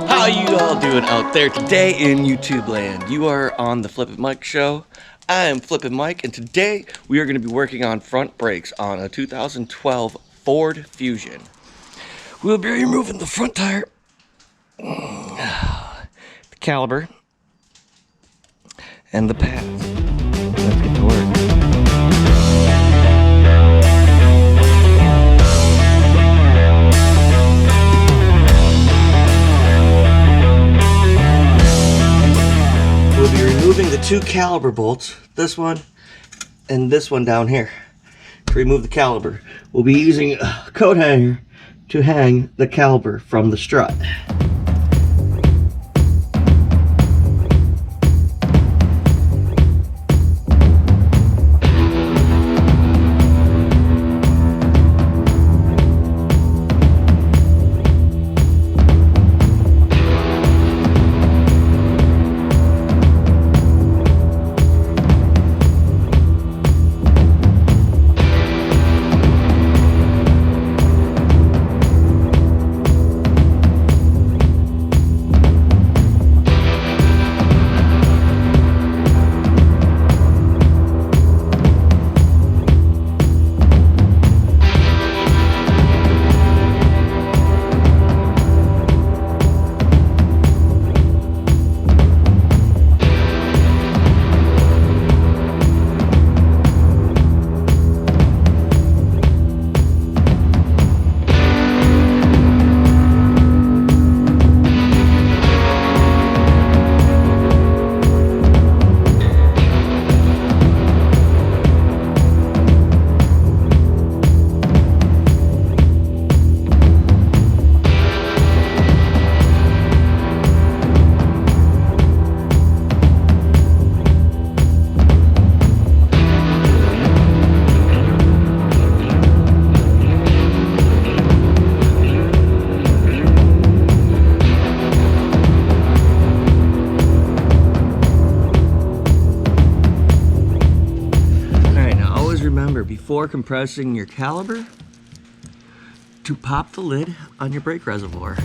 How you all doing out there today in YouTube land? You are on the Flippin' Mike show. I am Flippin' Mike, and today we are going to be working on front brakes on a 2012 Ford Fusion. We'll be removing the front tire, the caliper, and the pads. Let's get to work. We'll be removing the two caliper bolts, this one and this one down here. To remove the caliper, we'll be using a coat hanger to hang the caliper from the strut. Remember, before compressing your caliper, to pop the lid on your brake reservoir.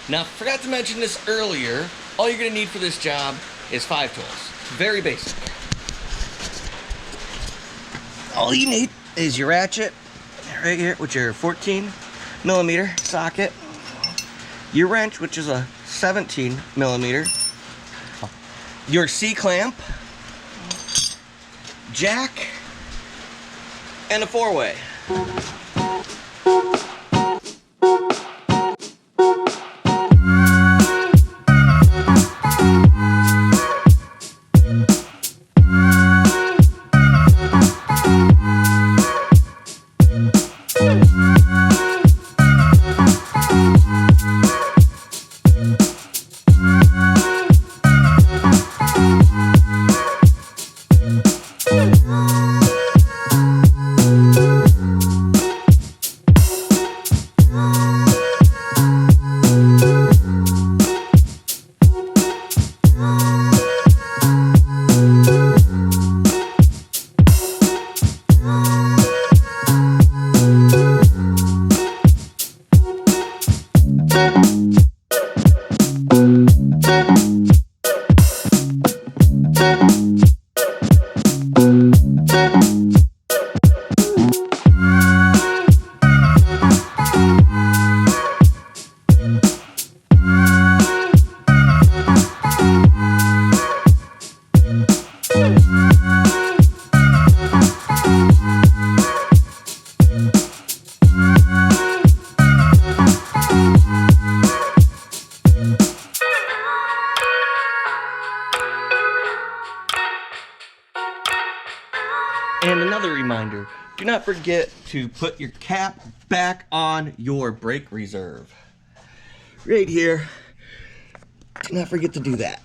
Now, forgot to mention this earlier, all you're going to need for this job is 5 tools. Very basic. All you need is your ratchet, right here, with your 14mm socket, your wrench, which is a 17mm, your C-clamp, jack, and a 4-way. And another reminder, do not forget to put your cap back on your brake reserve. Right here. Do not forget to do that.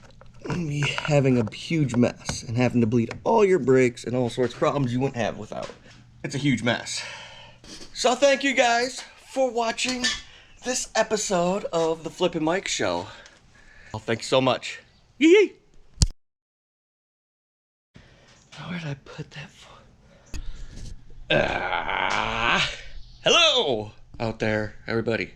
You'll be having a huge mess and having to bleed all your brakes and all sorts of problems you wouldn't have without. It's a huge mess. So thank you guys for watching this episode of the Flippin' Mike Show. Well, thank you so much. Yee! Where did I put that for? Hello out there, everybody.